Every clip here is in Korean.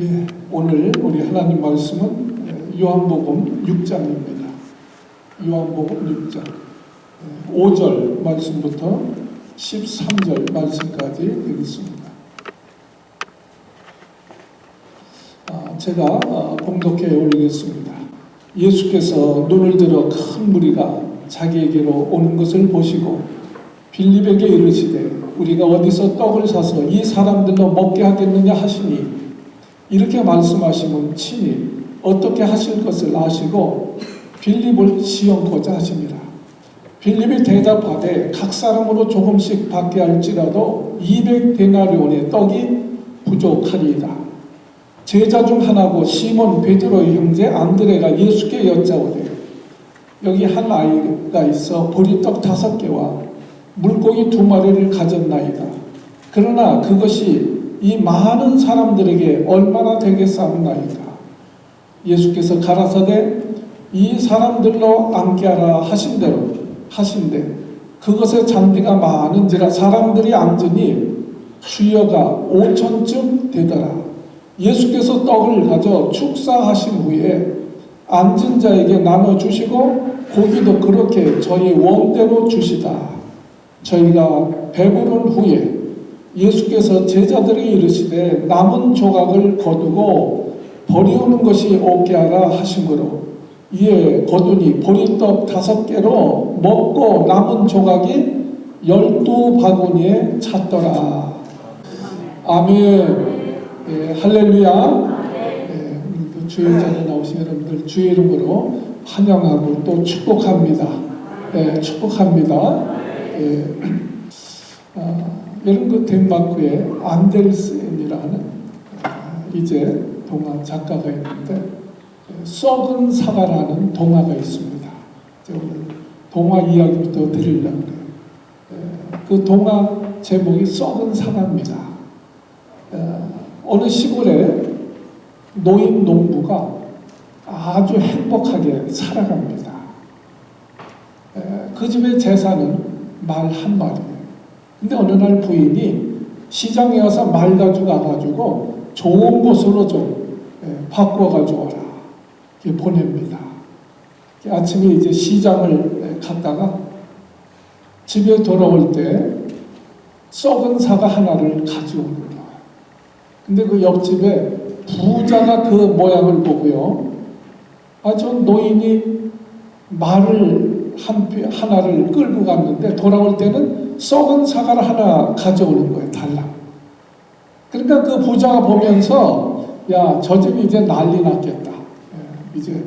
예, 오늘 우리 하나님 말씀은 요한복음 6장입니다. 요한복음 6장 5절 말씀부터 13절 말씀까지 되겠습니다. 제가 봉독해 올리겠습니다. 예수께서 눈을 들어 큰 무리가 자기에게로 오는 것을 보시고 빌립에게 이르시되 우리가 어디서 떡을 사서 이 사람들로 먹게 하겠느냐 하시니 이렇게 말씀하시면 친히 어떻게 하실 것을 아시고 빌립을 시험코자 하십니다. 빌립이 대답하되 각 사람으로 조금씩 받게 할지라도 200데나리온의 떡이 부족하리이다. 제자 중 하나고 시몬 베드로의 형제 안드레가 예수께 여짜오되 여기 한 아이가 있어 보리떡 5개와 물고기 2마리를 가졌나이다. 그러나 그것이 이 많은 사람들에게 얼마나 되겠사옵나이까. 예수께서 가라사대 이 사람들로 앉게 하라 하신대 그것의 잔디가 많은지라 사람들이 앉으니 수여가 5천쯤 되더라. 예수께서 떡을 가져 축사하신 후에 앉은 자에게 나눠주시고 고기도 그렇게 저희 원대로 주시다. 저희가 배부른 후에 예수께서 제자들에게 이르시되 남은 조각을 거두고 버리우는 것이 없게 하라 하심으로 이에 거두니 보리떡 5개로 먹고 남은 조각이 12바구니에 찼더라. 아멘. 예, 할렐루야. 예, 오늘도 주의 자리에 나오신 여러분들 주의 이름으로 환영하고 또 축복합니다. 예, 축복합니다. 예, 여러분 그 덴마크에 안델센이라는 이제 동화 작가가 있는데 썩은 사과라는 동화가 있습니다. 오늘 동화 이야기부터 드리려고 해요. 그 동화 제목이 썩은 사과입니다. 어느 시골에 노인 농부가 아주 행복하게 살아갑니다. 그 집의 재산은 말 1마리예요. 근데 어느 날 부인이 시장에 와서 말 가져가가지고 좋은 곳으로 좀 바꿔가지고 오라 이렇게 보냅니다. 아침에 이제 시장을 갔다가 집에 돌아올 때 썩은 사과 하나를 가져오는 거예요. 근데 그 옆집에 부자가 그 모양을 보고요. 저 노인이 말을 하나를 끌고 갔는데 돌아올 때는 썩은 사과를 하나 가져오는 거예요. 달라. 그러니까 그 부자가 보면서 야, 저 집이 이제 난리 났겠다. 이제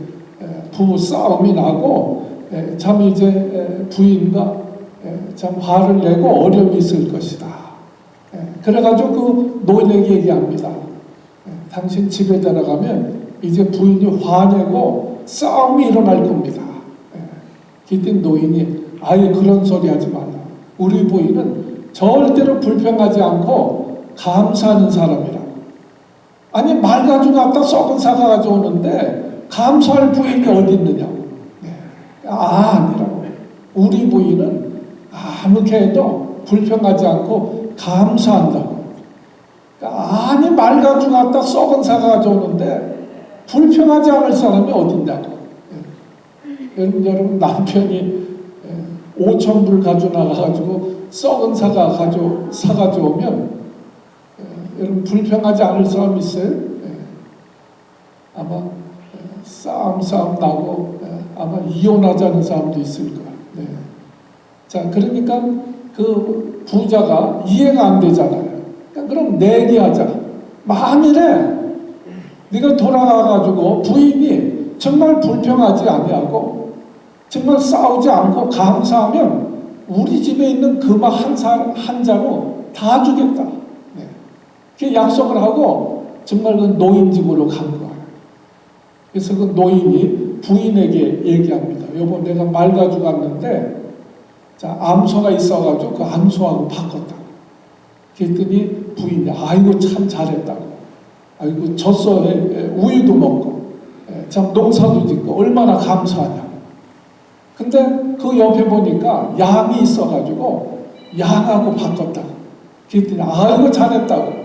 부부 싸움이 나고 참 이제 부인과 참 화를 내고 어려움이 있을 것이다. 그래가지고 그 노인에게 얘기합니다. 당신 집에 들어가면 이제 부인이 화내고 싸움이 일어날 겁니다. 그때 노인이 아예 그런 소리 하지 말라. 우리 부인은 절대로 불평하지 않고 감사하는 사람이라고. 아니 말 가지고 갖다 썩은 사과 가져오는데 감사할 부인이 어디 있느냐고. 아니라고. 우리 부인은 아무렇게 해도 불평하지 않고 감사한다고. 아니 말 가지고 갖다 썩은 사과 가져오는데 불평하지 않을 사람이 어딨냐고. 여러분 남편이 5,000불 가져 나가가지고 썩은 사과 사가져오면 여러분 불평하지 않을 사람 있어요? 아마 싸움 나고 아마 이혼하자는 사람도 있을 거야. 자, 그러니까 그 부자가 이해가 안 되잖아요. 그러니까 그럼 내기하자. 만일에 네가 돌아가가지고 부인이 정말 불평하지 아니하고 정말 싸우지 않고 감사하면 우리 집에 있는 금화 한 자로 다 주겠다. 그 약속을 하고 정말 그 노인 집으로 간 거예요. 그래서 그 노인이 부인에게 얘기합니다. 여보, 내가 말 가지고 갔는데 자, 암소가 있어가지고 그 암소하고 바꿨다. 그랬더니 부인이 아이고 참 잘했다고. 아이고 젖소 우유도 먹고 참 농사도 짓고 얼마나 감사하냐. 근데 그 옆에 보니까 양이 있어가지고 양하고 바꿨다고. 그랬더니 아이고 잘했다고.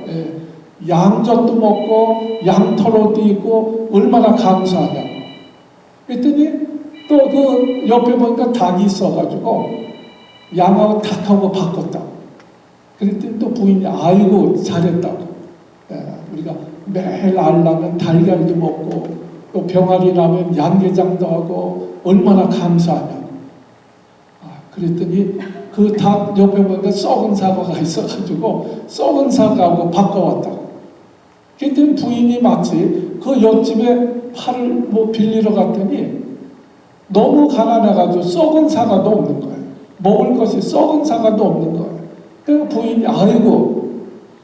양젖도 먹고 양털옷도 입고 얼마나 감사하냐고. 그랬더니 또 그 옆에 보니까 닭이 있어가지고 양하고 닭하고 바꿨다고. 그랬더니 또 부인이 아이고 잘했다고. 우리가 매일 알 나면 달걀도 먹고 또 병아리 나면 양계장도 하고 얼마나 감사하냐고. 그랬더니 그 닭 옆에 보니까 썩은 사과가 있어가지고 썩은 사과하고 바꿔왔다고. 그랬더니 부인이 마치 그 옆집에 팔을 뭐 빌리러 갔더니 너무 가난해가지고 썩은 사과도 없는 거예요. 먹을 것이 썩은 사과도 없는 거예요. 그래서 부인이 아이고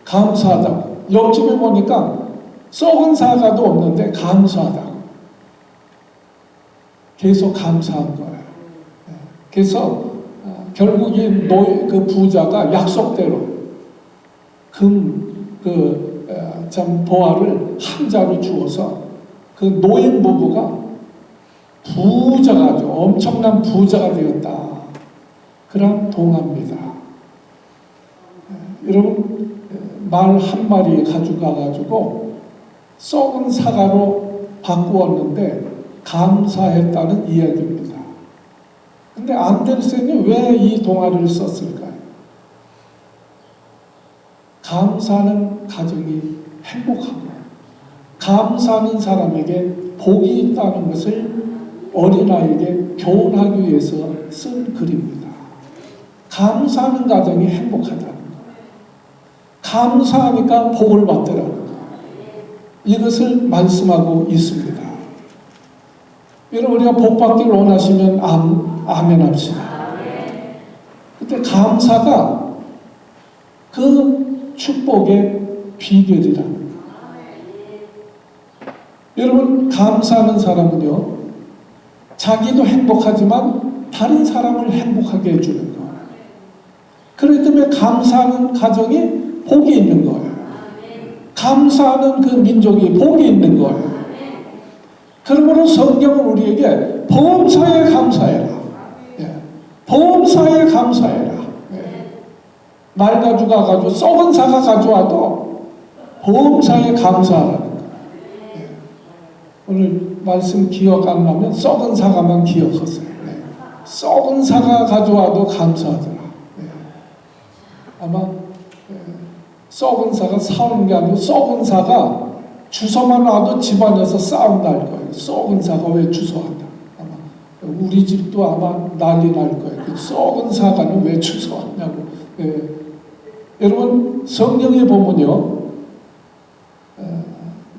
감사하다고. 옆집에 보니까 썩은 사과도 없는데 감사하다고. 계속 감사한 거예요. 그래서 결국에 그 부자가 약속대로 참 보화를 한 자루 주어서 그 노인 부부가 부자가 아주 엄청난 부자가 되었다. 그런 동화입니다. 여러분 말 한 마리 가져가가지고 썩은 사과로 바꾸었는데 감사했다는 이야기입니다. 근데 안델센이 왜 이 동화를 썼을까요? 감사하는 가정이 행복하고 감사하는 사람에게 복이 있다는 것을 어린아이에게 교훈하기 위해서 쓴 글입니다. 감사하는 가정이 행복하다는 것. 감사하니까 복을 받더라는 것. 이것을 말씀하고 있습니다. 여러분 우리가 복 받기를 원하시면 아멘 합시다. 그때 감사가 그 축복의 비결이라는 거예요. 여러분 감사하는 사람은요 자기도 행복하지만 다른 사람을 행복하게 해주는 거예요. 그렇기 때문에 감사하는 가정이 복이 있는 거예요. 감사하는 그 민족이 복이 있는 거예요. 그러므로 성경은 우리에게 범사에 감사해라. 범사에 감사해라. 말 가져가가지고 썩은 사과 가져와도 범사에 감사하라는 거예요. 오늘 말씀 기억 안 나면 썩은 사과만 기억하세요. 썩은 사과 가져와도 감사하더라. 아마 썩은 사과 사오는 게 아니고 썩은 사과 주워만 와도 집안에서 싸움 날 거예요. 썩은 사과 왜 주워왔다. 아마 우리 집도 아마 난리 날 거예요. 그 썩은 사과는 왜 주워왔냐고. 여러분 성경에 보면요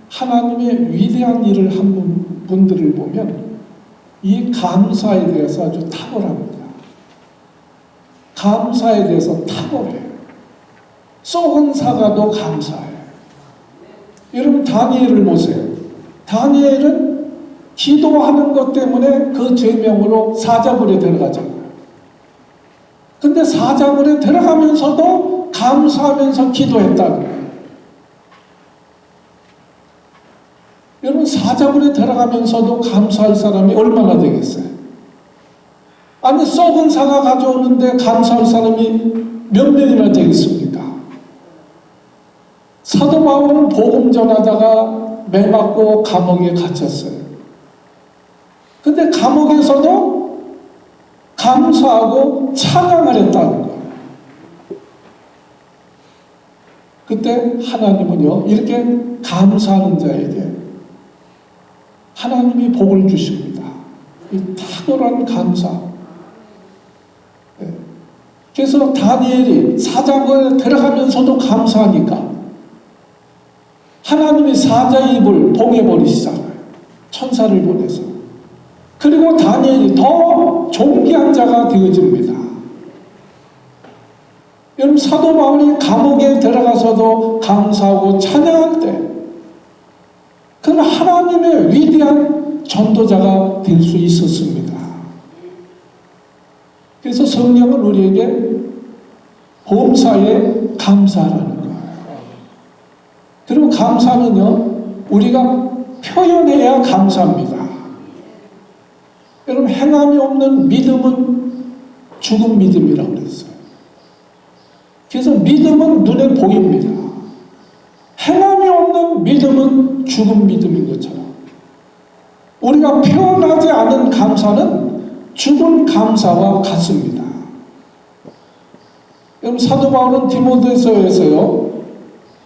하나님의 위대한 일을 한 분들을 보면 이 감사에 대해서 아주 탁월합니다. 감사에 대해서 탁월해요. 썩은 사과도 감사해요. 여러분 다니엘을 보세요. 다니엘은 기도하는 것 때문에 그 죄명으로 사자굴에 들어가잖아요. 근데 사자굴에 들어가면서도 감사하면서 기도했다는 거예요. 여러분 사자굴에 들어가면서도 감사할 사람이 얼마나 되겠어요? 아니 썩은 사과 가져오는데 감사할 사람이 몇 명이나 되겠습니까? 사도 바울은 복음 전하다가 매 맞고 감옥에 갇혔어요. 근데 감옥에서도 감사하고 찬양을 했다는 거예요. 그때 하나님은요 이렇게 감사하는 자에게 하나님이 복을 주십니다. 이 탁월한 감사. 그래서 다니엘이 사자굴에 들어가면서도 감사하니까 하나님이 사자의 입을 봉해버리시잖아요. 천사를 보내서. 그리고 다니엘이 더 존귀한 자가 되어집니다. 여러분 사도 바울이 감옥에 들어가서도 감사하고 찬양할 때 그는 하나님의 위대한 전도자가 될 수 있었습니다. 그래서 성령은 우리에게 범사에 감사하라는 거예요. 그리고 감사는요 우리가 표현해야 감사합니다. 여러분 행함이 없는 믿음은 죽은 믿음이라고 그랬어요. 그래서 믿음은 눈에 보입니다. 행함이 믿음은 죽은 믿음인 것처럼 우리가 표현하지 않은 감사는 죽은 감사와 같습니다. 그럼 사도 바울은 디모데서에서요,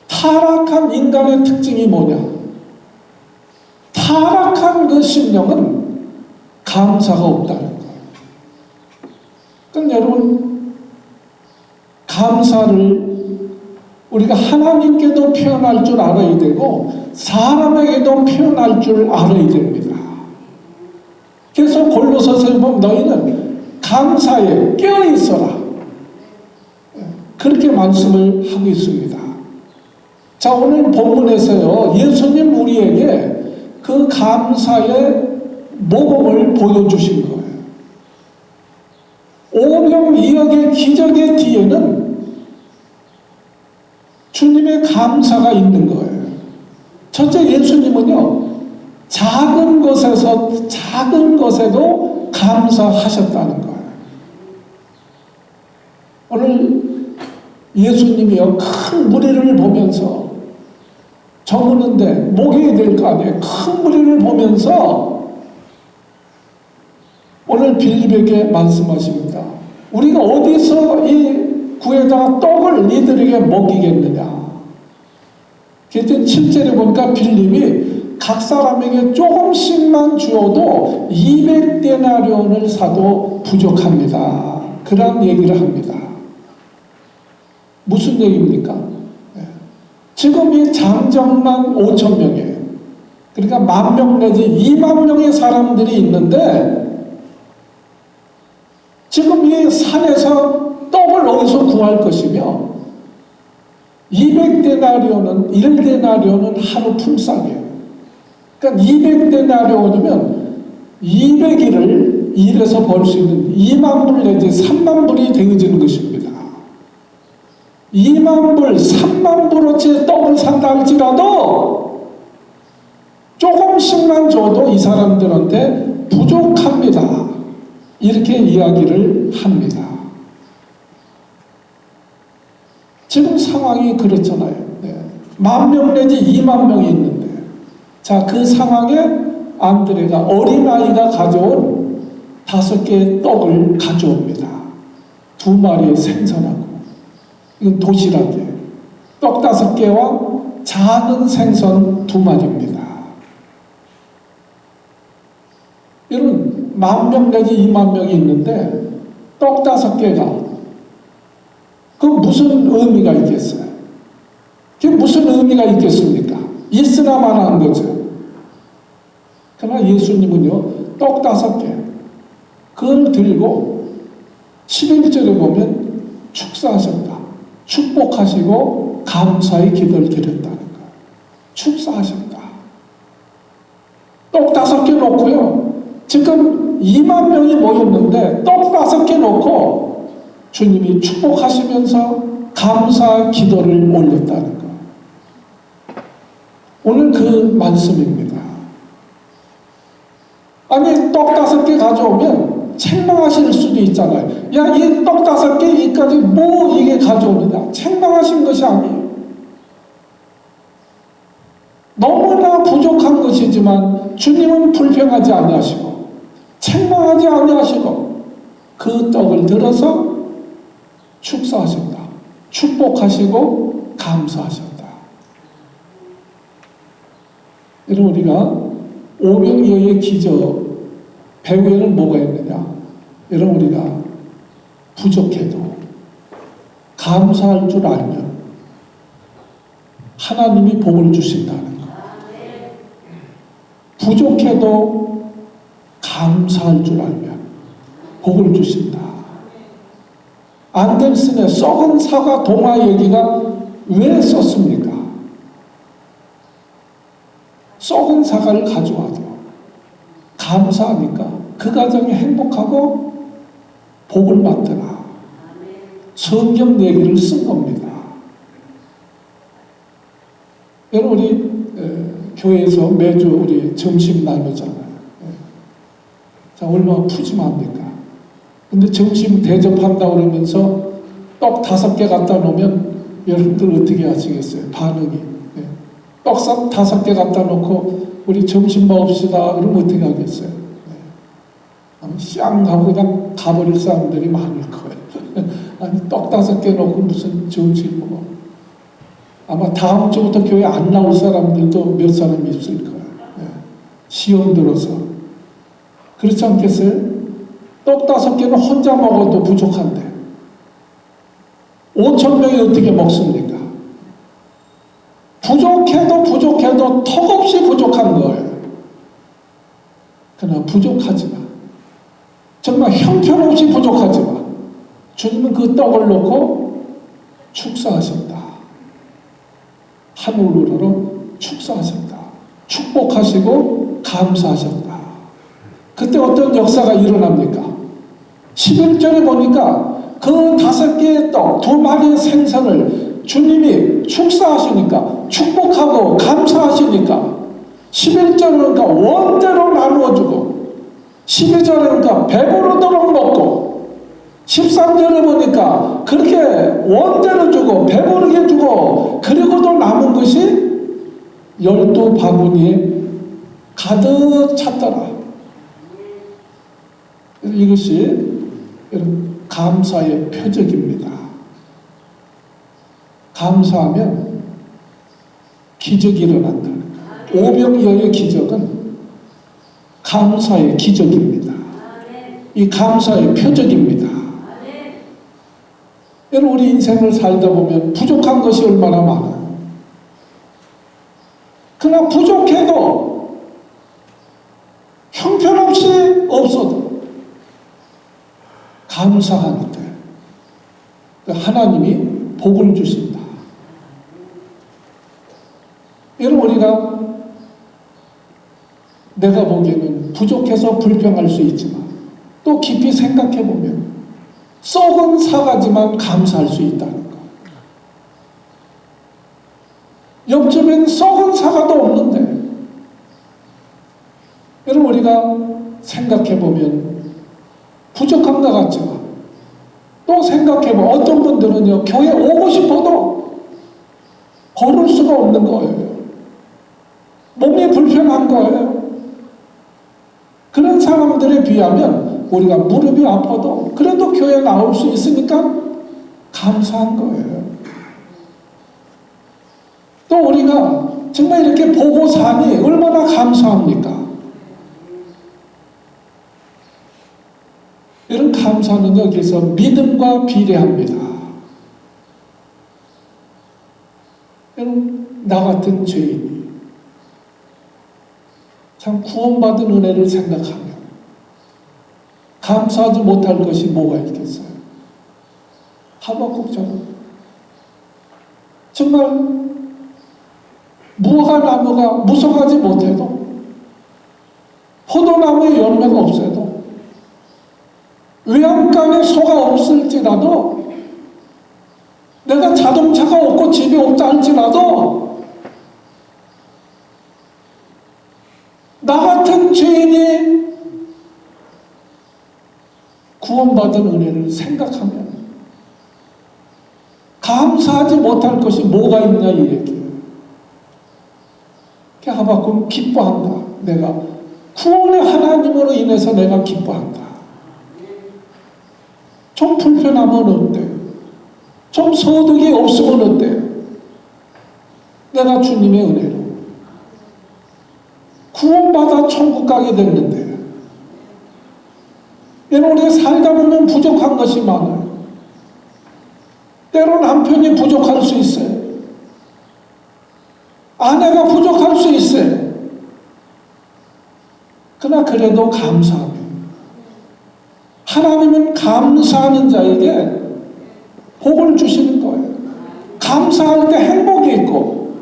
타락한 인간의 특징이 뭐냐? 타락한 그 심령은 감사가 없다는 거예요. 그럼 여러분, 감사를 우리가 하나님께도 표현할 줄 알아야 되고 사람에게도 표현할 줄 알아야 됩니다. 그래서 골로새서에 보면 너희는 감사에 깨어있어라, 그렇게 말씀을 하고 있습니다. 자, 오늘 본문에서요, 예수님 우리에게 그 감사의 모범을 보여주신 거예요. 오병이어의 기적의 뒤에는 주님의 감사가 있는 거예요. 첫째, 예수님은요, 작은 것에도 감사하셨다는 거예요. 오늘 예수님이요, 큰 무리를 보면서 저무는데 먹여야 될 거 아니에요. 큰 무리를 보면서 오늘 빌립에게 말씀하십니다. 우리가 어디서 이 구에다가 떡을 니들에게 먹이겠느냐. 그랬더니 7절에 보니까 빌립이 각 사람에게 조금씩만 주어도 200데나리온을 사도 부족합니다. 그런 얘기를 합니다. 무슨 얘기입니까? 지금 이 장정만 5,000명이에요. 그러니까 10,000명 내지 20,000명의 사람들이 있는데 지금 이 산에서 떡을 어디서 구할 것이며 200데나리온은 1데나리온은 하루 품삯이에요. 그러니까 200데나리온이면 200일을 일해서 벌 수 있는 2만 불 내지 3만 불이 되어지는 것입니다. 2만 불, 3만 불어치 떡을 산다 할지라도 조금씩만 줘도 이 사람들한테 부족합니다. 이렇게 이야기를 합니다. 지금 상황이 그렇잖아요. 10,000명 내지 20,000명이 있는데, 자, 그 상황에 안드레가 어린아이가 가져온 5개의 떡을 가져옵니다. 2마리의 생선하고, 이건 도시락이에요. 떡 5개와 작은 생선 2마리입니다. 여러분, 10,000명 내지 20,000명이 있는데 떡 5개가 그 무슨 의미가 있겠어요? 그게 무슨 의미가 있겠습니까? 있으나 마나한 거죠. 그러나 예수님은요, 떡 5개 그걸 들고 11절에 보면 축사하셨다, 축복하시고 감사의 기도를 드렸다는 거예요. 축사하셨다. 떡 5개 놓고요, 지금 20,000명이 모였는데 떡 5개 놓고 주님이 축복하시면서 감사 기도를 올렸다는 것. 오늘 그 말씀입니다. 아니, 떡 5개 가져오면 책망하실 수도 있잖아요. 야, 이 떡 5개 이까지 뭐 이게 가져오느냐. 책망하신 것이 아니에요. 너무나 부족한 것이지만 주님은 불평하지 아니하시고 책망하지 아니하시고 그 떡을 들어서 축사하셨다, 축복하시고 감사하셨다. 여러분, 우리가 오병이어의 기적 배후에는 뭐가 있느냐? 여러분, 우리가 부족해도 감사할 줄 알면 하나님이 복을 주신다는 것. 부족해도 감사할 줄 알면 복을 주신다. 안델슨의 썩은 사과 동화 얘기가 왜 썼습니까? 썩은 사과를 가져와도 감사하니까 그 가정이 행복하고 복을 받더라. 성경 얘기를 쓴 겁니다. 여러분, 우리 교회에서 매주 우리 점심 나누잖아요. 자, 얼마나 푸짐합니까? 근데 점심 대접한다 그러면서 떡 5개 갖다 놓으면 여러분들 어떻게 하시겠어요? 반응이. 떡 5개 갖다 놓고 우리 점심 먹읍시다. 그러면 어떻게 하겠어요? 쌍 하고 그냥 가버릴 사람들이 많을 거예요. 아니 떡 5개 놓고 무슨 점심 먹어. 아마 다음 주부터 교회 안 나올 사람들도 몇 사람 있을 거예요. 시험 들어서. 그렇지 않겠어요? 떡 5개는 혼자 먹어도 부족한데 5,000명이 어떻게 먹습니까? 부족해도 턱없이 부족한 거예요. 그러나 부족하지 마. 정말 형편없이 부족하지 마. 주님은 그 떡을 놓고 축사하셨다. 하늘으로 축사하셨다. 축복하시고 감사하셨다. 그때 어떤 역사가 일어납니까? 11절에 보니까 그 5개의 떡, 2마리의 생선을 주님이 축사하시니까, 축복하고 감사하시니까 11절은 그러니까 원대로 나누어주고 12절에 그러니까 배부르도록 먹고 13절에 보니까 그렇게 원대로 주고 배부르게 주고 그리고도 남은 것이 12바구니에 가득 찼더라. 이것이 감사의 표적입니다. 감사하면 기적이 일어난다는 거예요. 오병이어의 기적은 감사의 기적입니다. 이 감사의 표적입니다. 여러분, 우리 인생을 살다 보면 부족한 것이 얼마나 많아요. 그러나 부족해도 형편없이 없어도 감사하는데 하나님이 복을 주신다. 여러분, 우리가 내가 보기에는 부족해서 불평할 수 있지만 또 깊이 생각해 보면 썩은 사과지만 감사할 수 있다는 것. 옆집엔 썩은 사과도 없는데 여러분, 우리가 생각해 보면 부족한 것 같지만 또 생각해 보면 어떤 분들은요, 교회 오고 싶어도 걸을 수가 없는 거예요. 몸이 불편한 거예요. 그런 사람들에 비하면 우리가 무릎이 아파도 그래도 교회 나올 수 있으니까 감사한 거예요. 또 우리가 정말 이렇게 보고 사니 얼마나 감사합니까? 이런 감사는 여기서 믿음과 비례합니다. 여러분, 나 같은 죄인이 참 구원받은 은혜를 생각하면 감사하지 못할 것이 뭐가 있겠어요? 하박국처럼 정말 무화과나무가 무성하지 못해도 포도나무에 열매가 없어도 외양간에 소가 없을지라도 내가 자동차가 없고 집이 없다 할지라도 나 같은 죄인이 구원받은 은혜를 생각하면 감사하지 못할 것이 뭐가 있냐 이 얘기예요. 하박국 기뻐한다. 내가 구원의 하나님으로 인해서 내가 기뻐한다. 좀 불편하면 어때요? 좀 소득이 없으면 어때요? 내가 주님의 은혜로 구원받아 천국 가게 됐는데 여러분, 우리가 살다 보면 부족한 것이 많아요. 때로 남편이 부족할 수 있어요. 아내가 부족할 수 있어요. 그러나 그래도 감사합니다. 하나님은 감사하는 자에게 복을 주시는 거예요. 감사할 때 행복이 있고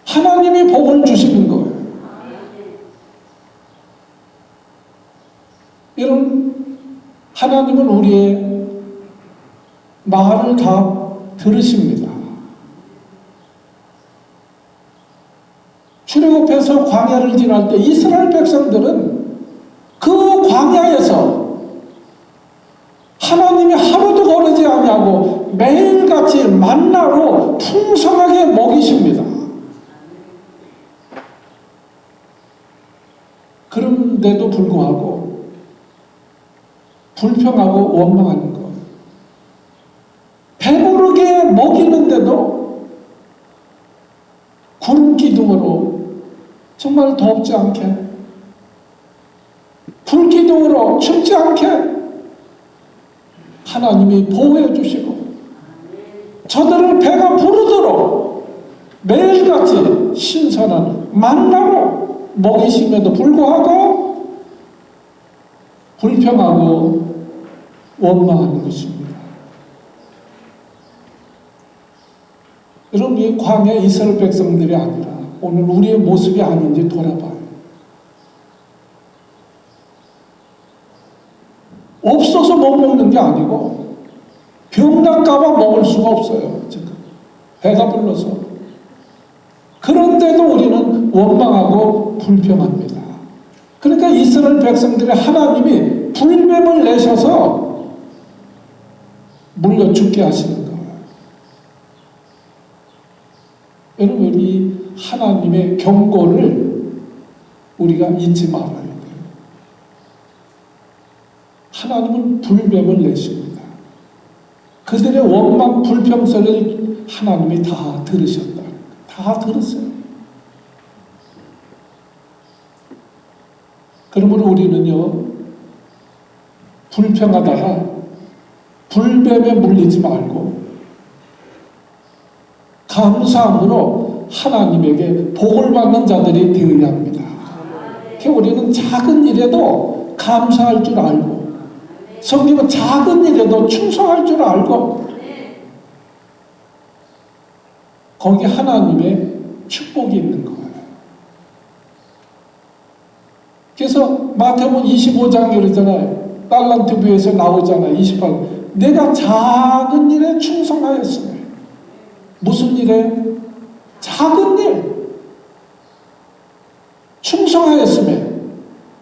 하나님이 복을 주시는 거예요. 여러분, 하나님은 우리의 말을 다 들으십니다. 출애굽해서 광야를 지날 때 이스라엘 백성들은 그 광야에서 하나님이 하루도 거르지 아니하고 매일같이 매일같이 만나로 풍성하게 먹이십니다. 그런데도 불구하고 불평하고 원망하는 것. 배부르게 먹이는데도 구름 기둥으로 정말 덥지 않게, 불 기둥으로 춥지 않게 하나님이 보호해 주시고, 저들을 배가 부르도록 매일같이 신선한 만나로 먹이심에도 불구하고 불평하고 원망하는 것입니다. 여러분, 이 광야 이스라엘 백성들이 아니라 오늘 우리의 모습이 아닌지 돌아봐요. 없어서 못 먹는 게 아니고 병날까봐 먹을 수가 없어요. 지금 배가 불러서. 그런데도 우리는 원망하고 불평합니다. 그러니까 이스라엘 백성들이 하나님이 불뱀을 내셔서 물려 죽게 하시는 거예요. 여러분, 이 하나님의 경고를 우리가 잊지 말아야 돼요. 하나님은 불뱀을 내십니다. 그들의 원망 불평소리를 하나님이 다 들으셨다. 다 들었어요. 그러므로 우리는요, 불평하다가 불뱀에 물리지 말고 감사함으로 하나님에게 복을 받는 자들이 되어야 합니다. 우리는 작은 일에도 감사할 줄 알고, 성경은 작은 일에도 충성할 줄 알고, 거기 하나님의 축복이 있는 거예요. 그래서 마태복음 25장에 그러잖아요. 달란트 부에서 나오잖아요. 28. 내가 작은 일에 충성하였으며. 무슨 일에? 작은 일. 충성하였으며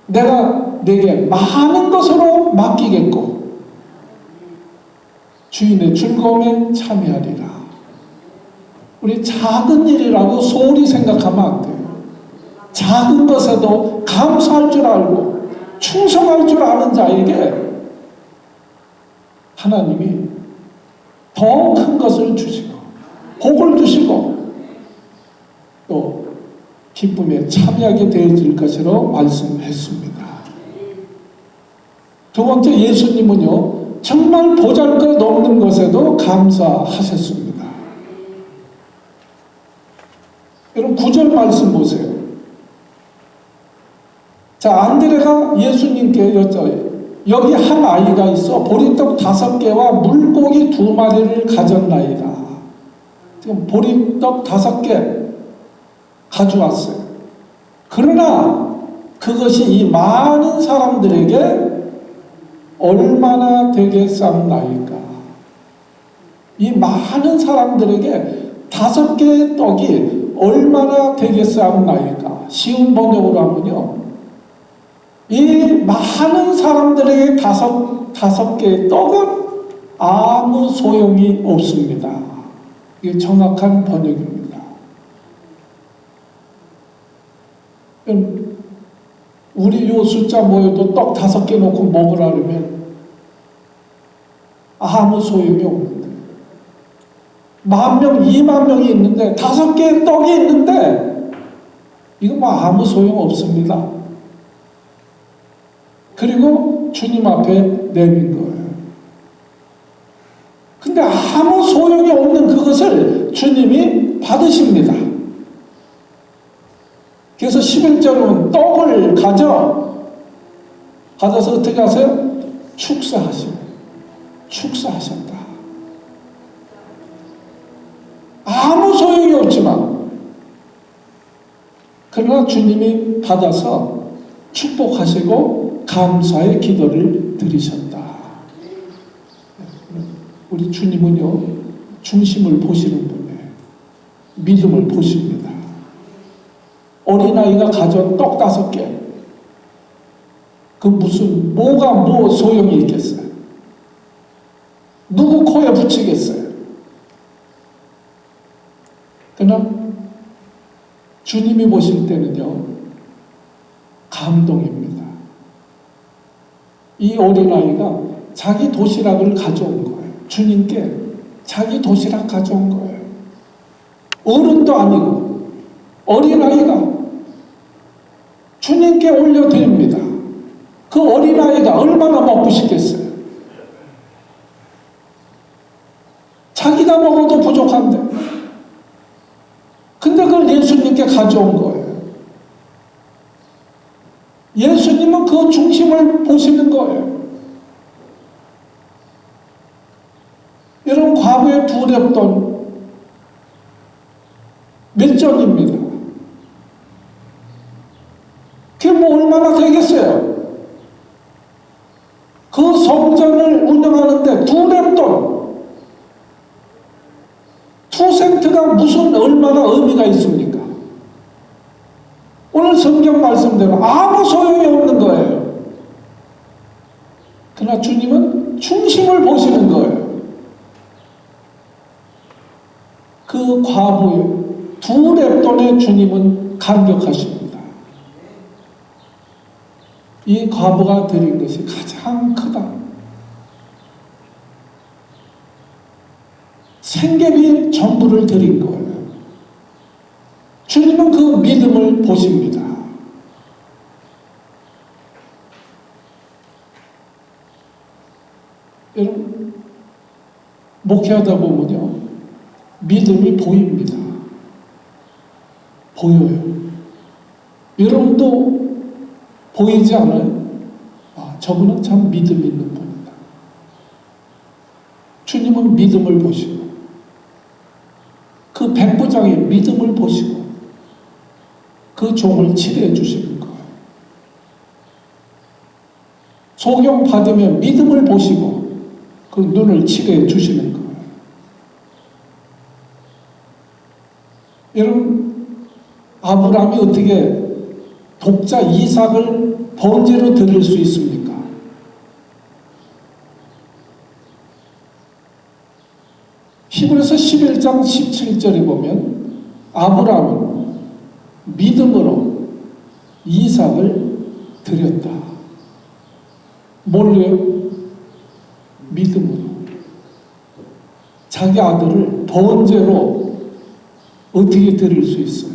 내가 내게 많은 것으로 맡기겠고 주인의 즐거움에 참여하리라. 우리 작은 일이라고 소홀히 생각하면 안 돼요. 작은 것에도 감사할 줄 알고 충성할 줄 아는 자에게 하나님이 더 큰 것을 주시고 복을 주시고 또 기쁨에 참여하게 되어질 것으로 말씀했습니다. 두 번째, 예수님은요 정말 보잘것없는 것에도 감사하셨습니다. 여러분 9절 말씀 보세요. 자, 안드레가 예수님께 여쭤요. 여기 한 아이가 있어 보리떡 5개와 물고기 2마리를 가졌나이다. 지금 보리떡 5개 가져왔어요. 그러나 그것이 이 많은 사람들에게 얼마나 되겠사옵나이까. 이 많은 사람들에게 5개의 떡이 얼마나 되겠사옵나이까. 쉬운 번역으로 하면요, 이 많은 사람들에게 5개의 떡은 아무 소용이 없습니다. 이게 정확한 번역입니다. 우리 요 숫자 모여도 떡 5개 놓고 먹으라 그러면 아무 소용이 없는데, 10,000명, 20,000명이 있는데 5개의 떡이 있는데 이거 뭐 아무 소용 없습니다. 그리고 주님 앞에 내민 거예요. 근데 아무 소용이 없는 그것을 주님이 받으십니다. 그래서 11절은 떡을 가져서 어떻게 하세요? 축사하셨다. 아무 소용이 없지만 그러나 주님이 받아서 축복하시고 감사의 기도를 드리셨다. 우리 주님은요 중심을 보시는 분이에요. 믿음을 보십니다. 어린아이가 가져온 떡 5개, 그 무슨 뭐 소용이 있겠어요? 누구 코에 붙이겠어요? 그러나 주님이 보실 때는요, 감동입니다. 이 어린아이가 자기 도시락을 가져온 거예요. 주님께 자기 도시락 가져온 거예요. 어른도 아니고 어린아이가 주님께 올려드립니다. 그 어린아이가 얼마나 먹고 싶겠어요. 자기가 먹어도 부족한데, 근데 그걸 예수님께 가져온 거예요. 예수님은 그 중심을 보시는 거예요. 여러분, 과거에 두렵던 몇 전입니다. 그게 뭐 얼마나 되겠어요? 그 성전을 운영하는데 두렵던 2센트가 무슨 얼마나 의미가 있습니까? 오늘 성경 말씀대로 아무 소용이 없는 거예요. 그러나 주님은 중심을 보시는 거예요. 그 과부의 두 렙돈의 주님은 감격하십니다. 이 과부가 드린 것이 가장 크다. 생계비 전부를 드린 거예요. 주님은 그 믿음을 보십니다. 여러분, 목회하다 보면요, 믿음이 보입니다. 보여요. 여러분도 보이지 않아요? 아, 저분은 참 믿음 있는 분이다. 주님은 믿음을 보시고, 그 백부장의 믿음을 보시고, 그 종을 치료해 주시는 거예요. 소경 받으면 믿음을 보시고, 그 눈을 치료해 주시는 거예요. 여러분, 아브라함이 어떻게 독자 이삭을 번제로 드릴 수 있습니까? 히브리서 11장 17절에 보면 아브라함은 믿음으로 이삭을 드렸다. 뭘로요? 믿음으로. 자기 아들을 번제로 어떻게 드릴 수 있어요?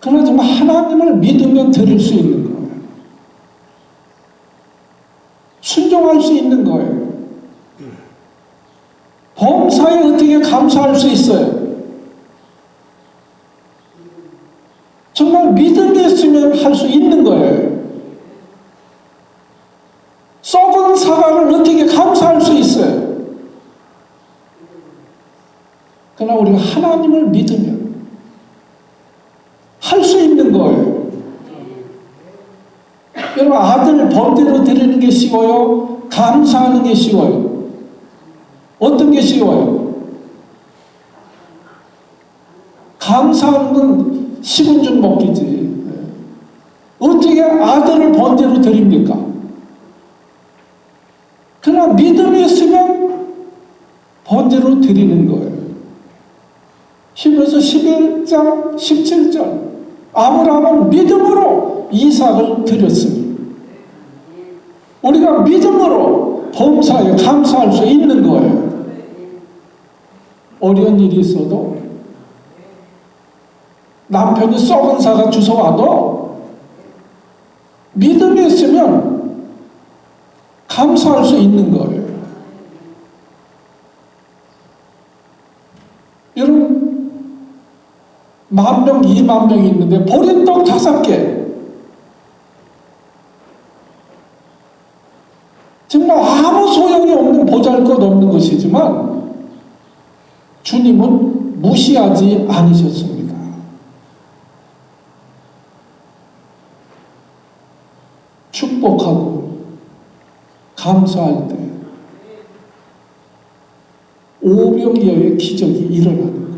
그러나 정말 하나님을 믿으면 드릴 수 있는 거예요. 순종할 수 있는 거예요. 범사에 어떻게 감사할 수 있어요? 정말 믿음이 있으면 할 수 있는 거예요. 썩은 사과를 어떻게 감사할 수 있어요? 그러나 우리가 하나님을 믿으면 할 수 있는 거예요. 여러분, 아들 번제로 드리는 게 쉬워요? 감사하는 게 쉬워요? 어떤 게 쉬워요? 감사하는 건 식은 죽 먹기지. 어떻게 아들을 번제로 드립니까? 그러나 믿음이 있으면 번제로 드리는 거예요. 히브리서 11장 17절, 아브라함은 믿음으로 이삭을 드렸으니 우리가 믿음으로 범사에 감사할 수 있는 거예요. 어려운 일이 있어도, 남편이 썩은 사과 주워와도 믿음이 있으면 감사할 수 있는 거예요. 여러분, 10,000명, 20,000명이 있는데 보리떡 5개, 정말 아무 소용이 없는, 보잘것없는 것이지만 주님은 무시하지 않으셨습니다. 축복하고 감사할 때 오병이어의 기적이 일어나는 거예요.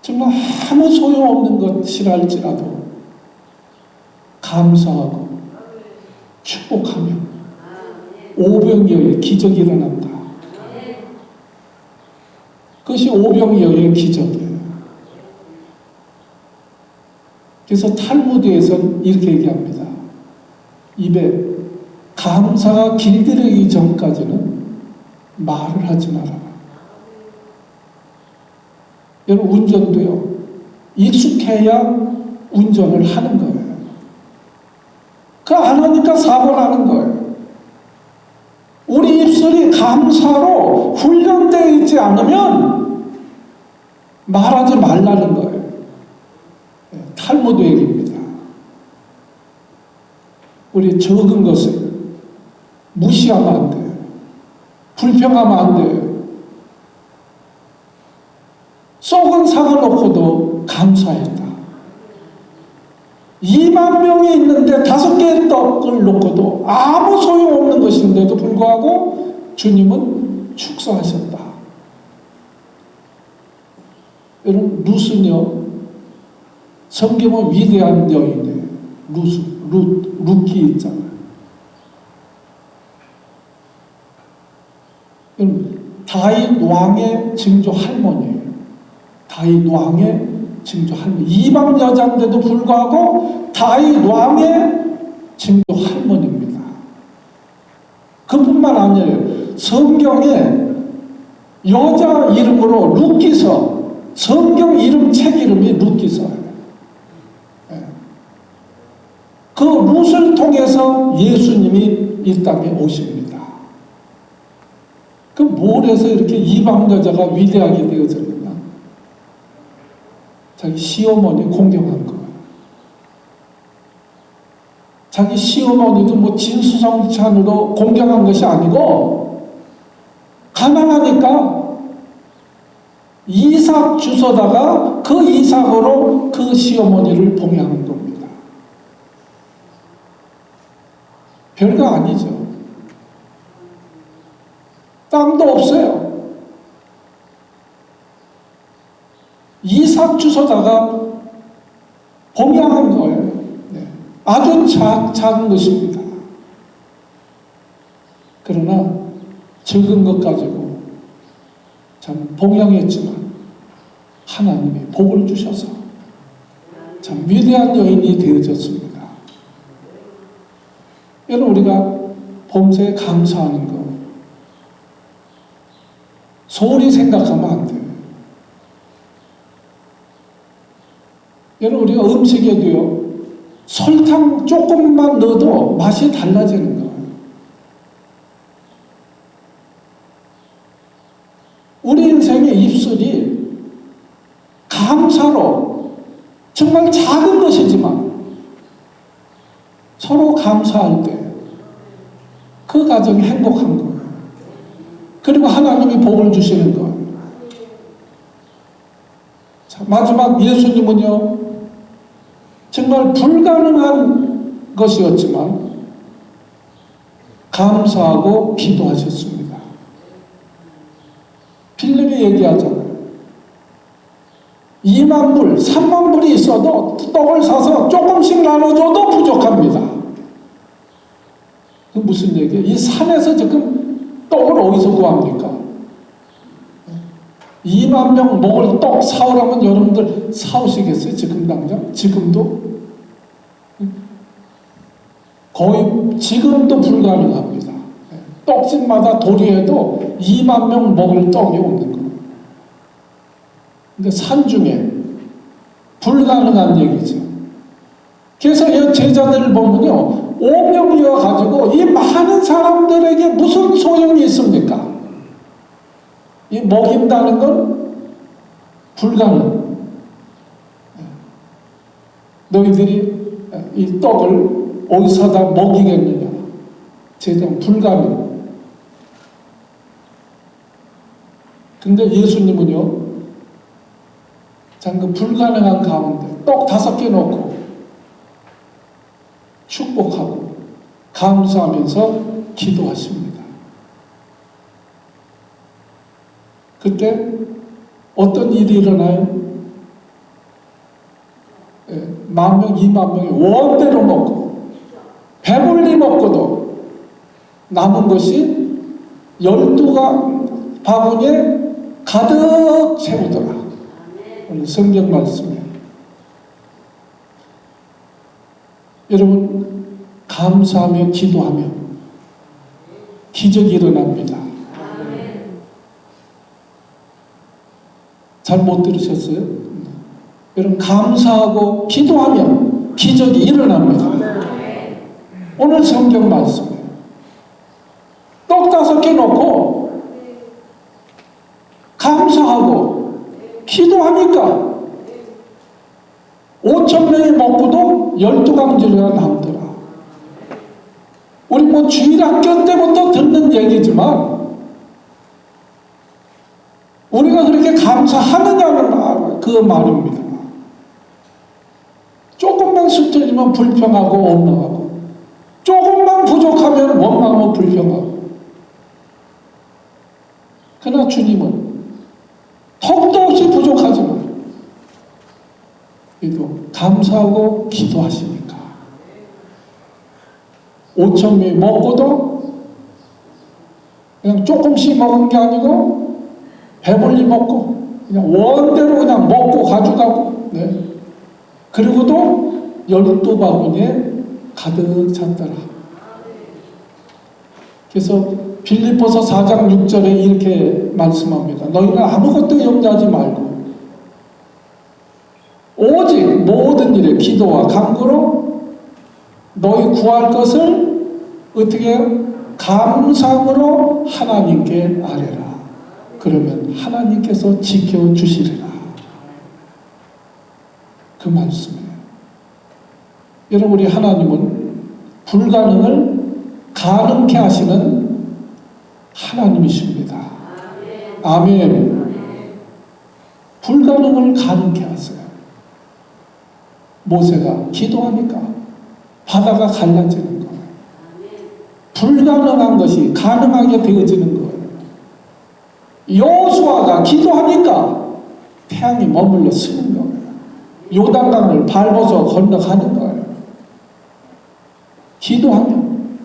정말 아무 소용없는 것이랄지라도 감사하고 축복하며 오병이어의 기적이 일어난다. 그것이 오병이어의 기적이에요. 그래서 탈무드에서는 이렇게 얘기합니다. 입에 감사가 길들이기 전까지는 말을 하지 말아라. 여러분, 운전도요, 익숙해야 운전을 하는 거예요. 그 안 하니까 사고 나는 거예요. 우리 입술이 감사로 훈련되어 있지 않으면 말하지 말라는 거예요. 탈무드 얘기입니다. 우리 적은 것을 무시하면 안 돼요. 불평하면 안 돼요. 썩은 삭을 놓고도 감사했다. 2만 명이 있는데 5개의 떡을 놓고도 아무 소용없는 것인데도 불구하고 주님은 축사하셨다. 여러분, 룻은요, 성경은 위대한 여인이에요. 룻기 있잖아요. 다윗 왕의 증조 할머니예요. 다윗 왕의 증조 할머니. 이방 여자인데도 불구하고 다윗 왕의 증조 할머니입니다. 그뿐만 아니에요. 성경에 여자 이름으로 룻기서, 성경 이름 책 이름이 룻기서예요. 그 룻을 통해서 예수님이 이 땅에 오십니다. 그 뭘 해서 이렇게 이방 여자가 위대하게 되어졌느냐? 자기 시어머니 공경한 거예요. 자기 시어머니도 뭐 진수성찬으로 공경한 것이 아니고 가난하니까 이삭 주워다가 그 이삭으로 그 시어머니를 봉양한 겁니다. 별거 아니죠. 땅도 없어요. 이삭 주워다가 봉양한 거예요. 네. 아주 작은 것입니다. 그러나 적은 것 가지고 참 봉양했지만 하나님이 복을 주셔서 참 위대한 여인이 되어졌습니다. 여러분, 우리가 범사에 감사하는 것 소홀히 생각하면 안 돼요. 여러분, 우리가 음식에도요, 설탕 조금만 넣어도 맛이 달라지는 거예요. 우리 인생의 입술이 감사로, 정말 작은 것이지만 서로 감사할 때 그 가정이 행복한 거예요. 그리고 하나님이 복을 주시는 거예요. 자, 마지막 예수님은요, 정말 불가능한 것이었지만 감사하고 기도하셨습니다. 빌립이 얘기하잖아요. 2만 불, 3만 불이 있어도 떡을 사서 조금씩 나눠줘도 부족합니다. 그 무슨 얘기예요? 이 산에서 지금 떡을 어디서 구합니까? 2만 명 먹을 떡 사오라면 여러분들 사오시겠어요? 지금 당장? 지금도? 거의 지금도 불가능합니다. 떡집마다 도리에도 2만 명 먹을 떡이 없는 거예요. 근데 산중에 불가능한 얘기죠. 그래서 이 제자들을 보면요, 오병이어 가지고 이 많은 사람들에게 무슨 소용이 있습니까? 이 먹인다는 건 불가능. 너희들이 이 떡을 어디서다 먹이겠느냐? 제자는 불가능. 근데 예수님은요, 참 그 불가능한 가운데 떡 5개 놓고 축복하고 감사하면서 기도하십니다. 그때 어떤 일이 일어나요? 10,000명, 20,000명이 원대로 먹고 배불리 먹고도 남은 것이 12바구니에 가득 채우더라. 오늘 성경 말씀에 여러분 감사하며 기도하며 기적이 일어납니다. 잘 못 들으셨어요? 여러분 감사하고 기도하면 기적이 일어납니다. 오늘 성경 말씀에 떡 5개 놓고 감사하고 기도하니까 5,000명이 먹고도 12강질이가 남더라. 우리 뭐 주일학교 때부터 듣는 얘기지만 우리가 그렇게 감사하느냐는 그 말입니다. 조금만 수틀리면 불평하고 원망하고, 조금만 부족하면 원망하고 불평하고. 그러나 주님은 턱도 없이 부족하지만 그래도 감사하고 기도하시니까 5,000명이 먹고도 그냥 조금씩 먹은 게 아니고 배불리 먹고 그냥 원대로 그냥 먹고 가져가고, 네. 그리고도 12바구니에 가득 찼더라. 그래서 빌립보서 4장 6절에 이렇게 말씀합니다. 너희는 아무것도 염려하지 말고 오직 모든 일에 기도와 간구로 너희 구할 것을 어떻게 해요? 감사함으로 하나님께 아뢰라. 그러면 하나님께서 지켜주시리라. 그 말씀이에요. 여러분, 우리 하나님은 불가능을 가능케 하시는 하나님이십니다. 아멘. 불가능을 가능케 하세요. 모세가 기도하니까 바다가 갈라지는 거예요. 불가능한 것이 가능하게 되어지는 거예요. 여호수아가 기도하니까 태양이 머물러 쓰는 거예요. 요단강을 밟아서 건너가는 거예요. 기도하면,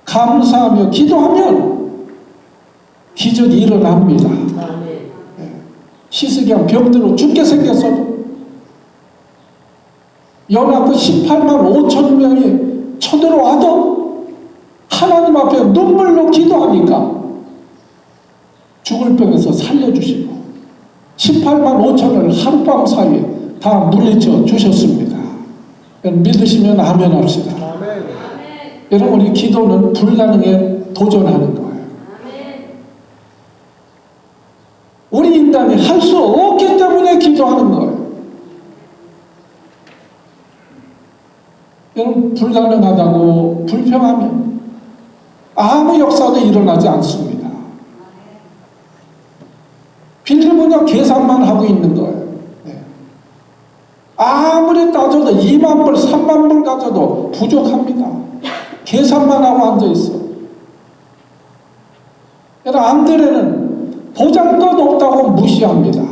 감사하며 기도하면 기적이 일어납니다. 히스기야 병들어 죽게 생겼어도 연합군 18만 5천 명이 쳐들어와도 하나님 앞에 눈물로 기도하니까 죽을 병에서 살려주시고 18만 5천을 하룻밤 사이에 다 물리쳐 주셨습니다. 믿으시면 아멘 합시다. 아멘. 여러분, 우리 기도는 불가능에 도전하는 거예요. 우리 인간이 할 수 없기 때문에 기도하는 거예요. 여러분, 불가능하다고 불평하면 아무 역사도 일어나지 않습니다. 빌립은요 계산만 하고 있는 거예요. 네. 아무리 따져도 2만 불, 3만 불 가져도 부족합니다. 계산만 하고 앉아있어. 여러분, 안드레는 보잘것 없다고 무시합니다.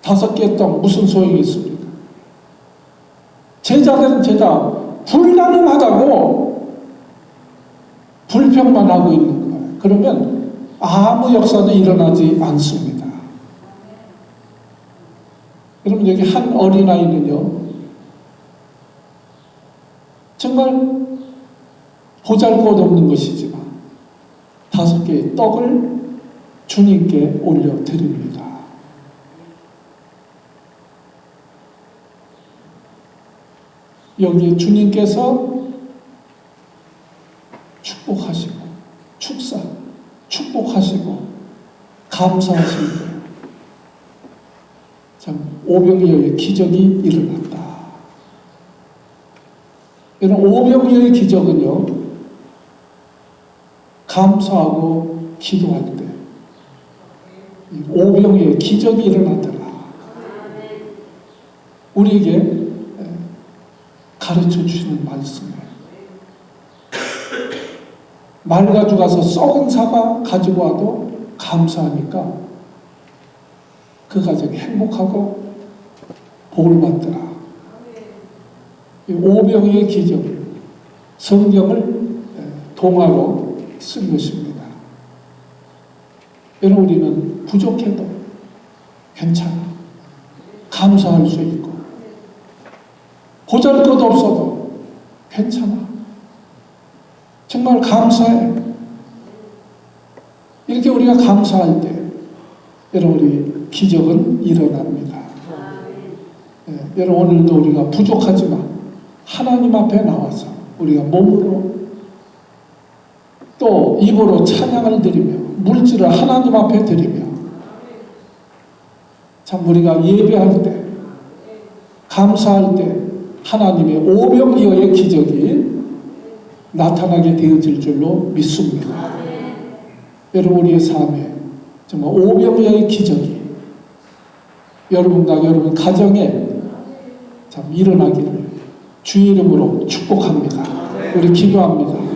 5개 떡 무슨 소용이 있습니까? 제자들은 불가능하다고 불평만 하고 있는 거예요. 그러면 아무 역사도 일어나지 않습니다. 여러분, 여기 한 어린아이는요 정말 보잘것 없는 것이지만 5개의 떡을 주님께 올려드립니다. 여기에 주님께서 축복하시고 축복하시고 감사하시는 거예요. 참 오병이어의 기적이 일어났다. 이런 오병이어의 기적은요 감사하고 기도할 때 오병이어의 기적이 일어나더라. 우리에게 가르쳐 주시는 말씀이에요. 말 가져가서 썩은 사과 가지고 와도 감사하니까 그 가정이 행복하고 복을 받더라. 이 오병이의 기적, 성경을 동화로 쓴 것입니다. 여러분, 우리는 부족해도 괜찮아. 감사할 수 있고, 보잘것없어도 괜찮아. 정말 감사해. 이렇게 우리가 감사할 때 여러분, 우리 기적은 일어납니다. 여러분, 오늘도 우리가 부족하지만 하나님 앞에 나와서 우리가 몸으로 또 입으로 찬양을 드리며 물질을 하나님 앞에 드리며, 참 우리가 예배할 때, 감사할 때 하나님의 오병이어의 기적이 나타나게 되어질 줄로 믿습니다. 여러분, 우리의 삶에 정말 오병이어의 기적이 여러분과 여러분 가정에 참 일어나기를 주의 이름으로 축복합니다. 우리 기도합니다.